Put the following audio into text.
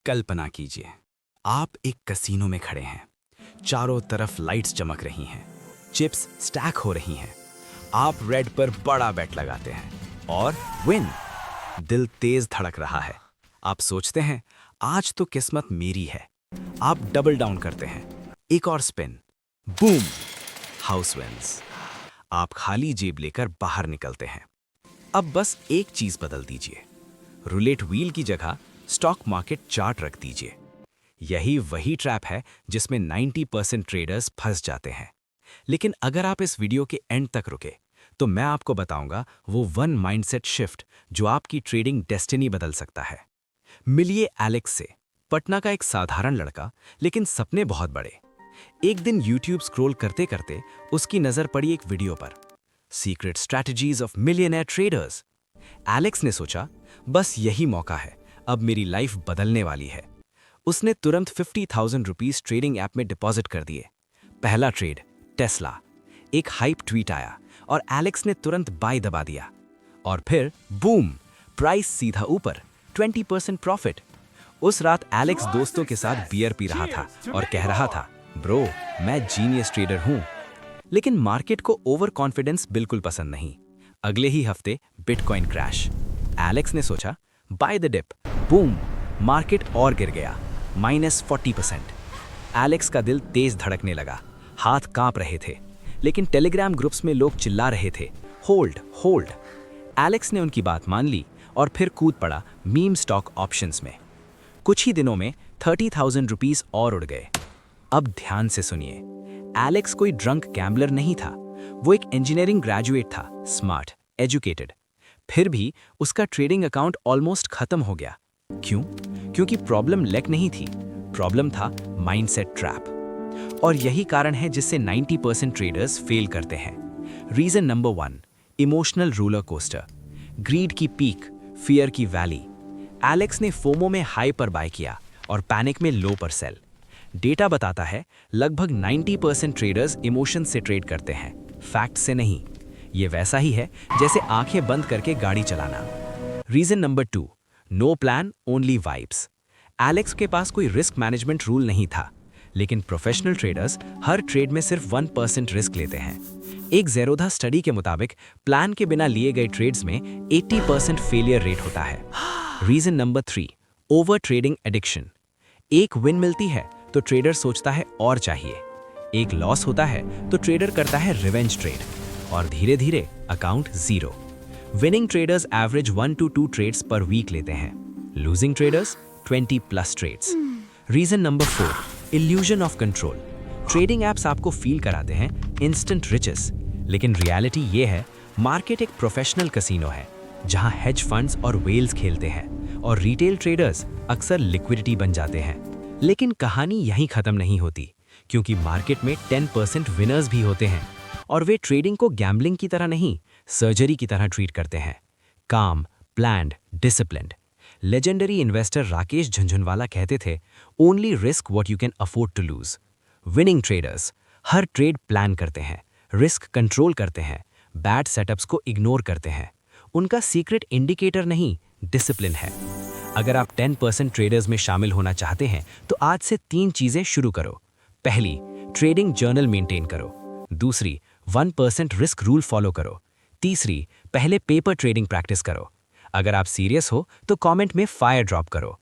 कल्पना कीजिए, आप एक कसीनो में खड़े हैं। चारों तरफ लाइट्स चमक रही हैं, चिप्स स्टैक हो रही हैं। आप रेड पर बड़ा बेट लगाते हैं और विन। दिल तेज धड़क रहा है। आप सोचते हैं, आज तो किस्मत मेरी है। आप डबल डाउन करते हैं, एक और स्पिन, बूम, हाउस विन्स। आप खाली जेब लेकर बाहर निकलते हैं। अब बस एक चीज बदल दीजिए, रूलेट व्हील की जगह स्टॉक मार्केट चार्ट रख दीजिए। यही वही ट्रैप है जिसमें 90% ट्रेडर्स फंस जाते हैं। लेकिन अगर आप इस वीडियो के एंड तक रुके, तो मैं आपको बताऊंगा वो वन माइंडसेट शिफ्ट जो आपकी ट्रेडिंग डेस्टिनी बदल सकता है। मिलिए एलेक्स से, पटना का एक साधारण लड़का, लेकिन सपने बहुत बड़े। एक दिन यूट्यूब स्क्रॉल करते करते उसकी नजर पड़ी एक वीडियो पर, secret strategies of millionaire traders. Alex ने सोचा, बस यही मौका है, अब मेरी लाइफ बदलने वाली है। उसने तुरंत 50,000 रुपीस ट्रेडिंग ऐप में डिपॉजिट कर दिए। पहला ट्रेड, टेस्ला। एक हाइप ट्वीट आया और एलेक्स ने तुरंत बाय दबा दिया। और फिर बूम, प्राइस सीधा ऊपर, 20% प्रॉफिट। उस रात एलेक्स दोस्तों के साथ बियर पी रहा था और कह रहा था, ब्रो, मैं जीनियस ट्रेडर हूं। लेकिन मार्केट को ओवर कॉन्फिडेंस बिल्कुल पसंद नहीं। अगले ही हफ्ते बिटकॉइन क्रैश। एलेक्स ने सोचा, buy the dip, boom, market और गिर गया, -40%। एलेक्स का दिल तेज धड़कने लगा, हाथ कांप रहे थे। लेकिन टेलीग्राम ग्रुप्स में लोग चिल्ला रहे थे, होल्ड होल्ड। एलेक्स ने उनकी बात मान ली और फिर कूद पड़ा मीम स्टॉक ऑप्शंस में। कुछ ही दिनों में 30,000 रुपीस और उड़ गए। अब ध्यान से सुनिए, एलेक्स कोई ड्रंक गैम्बलर नहीं था। वो एक इंजीनियरिंग ग्रेजुएट था, स्मार्ट, एजुकेटेड। फिर भी उसका ट्रेडिंग अकाउंट ऑलमोस्ट खत्म हो गया। क्यों? क्योंकि प्रॉब्लम लैक नहीं थी, प्रॉब्लम था माइंडसेट ट्रैप। और यही कारण है जिससे 90% ट्रेडर्स फेल करते हैं। Reason number 1, emotional roller coaster. Greed की पीक, फियर की वैली। एलेक्स ने फोमो में हाई पर बाय किया और पैनिक में लो पर सेल। डेटा बताता है लगभग 90% ट्रेडर्स इमोशन से ट्रेड करते हैं, फैक्ट से नहीं। ये वैसा ही है जैसे आंखें बंद करके गाड़ी चलाना। Reason number 2, no plan only vibes. Alex के पास कोई रिस्क मैनेजमेंट रूल नहीं था, लेकिन प्रोफेशनल ट्रेडर्स हर ट्रेड में सिर्फ 1% रिस्क लेते हैं। एक ज़ेरोधा स्टडी के मुताबिक प्लान के बिना लिए गए ट्रेड्स में 80% फेलियर रेट होता है। Reason number 3, over trading addiction. एक विन मिलती है तो ट्रेडर सोचता है और चाहिए, एक लॉस होता है तो ट्रेडर करता है रिवेंज ट्रेड, और धीरे धीरे account zero. Winning traders average 1 to 2 trades per week लेते हैं, losing traders 20+ trades. Reason number 4, illusion of control. Trading apps आपको फील कराते हैं इंस्टेंट रिचेस, लेकिन रियलिटी ये है, मार्केट एक प्रोफेशनल कसीनो है जहां हेज फंड्स और वेल्स खेलते हैं और रिटेल ट्रेडर्स अक्सर लिक्विडिटी बन जाते हैं। लेकिन कहानी यहीं खत्म नहीं होती, क्योंकि मार्केट में 10% विनर्स भी होते हैं और वे ट्रेडिंग को गैम्बलिंग की तरह नहीं, सर्जरी की तरह ट्रीट करते हैं। Calm, planned, disciplined. Legendary investor Rakesh Jhunjhunwala कहते थे, only risk what you can afford to lose. Winning traders हर ट्रेड प्लान करते हैं, रिस्क कंट्रोल करते हैं, बैड सेटअप्स को इग्नोर करते हैं। उनका सीक्रेट इंडिकेटर नहीं, डिसिप्लिन है। अगर आप 10% ट्रेडर्स में शामिल होना चाहते हैं तो आज से 3 चीजें शुरू करो। पहली, ट्रेडिंग जर्नल मेंटेन करो। दूसरी, 1% रिस्क रूल फॉलो करो। तीसरी, पहले पेपर ट्रेडिंग प्रैक्टिस करो। अगर आप सीरियस हो तो कमेंट में फायर ड्रॉप करो।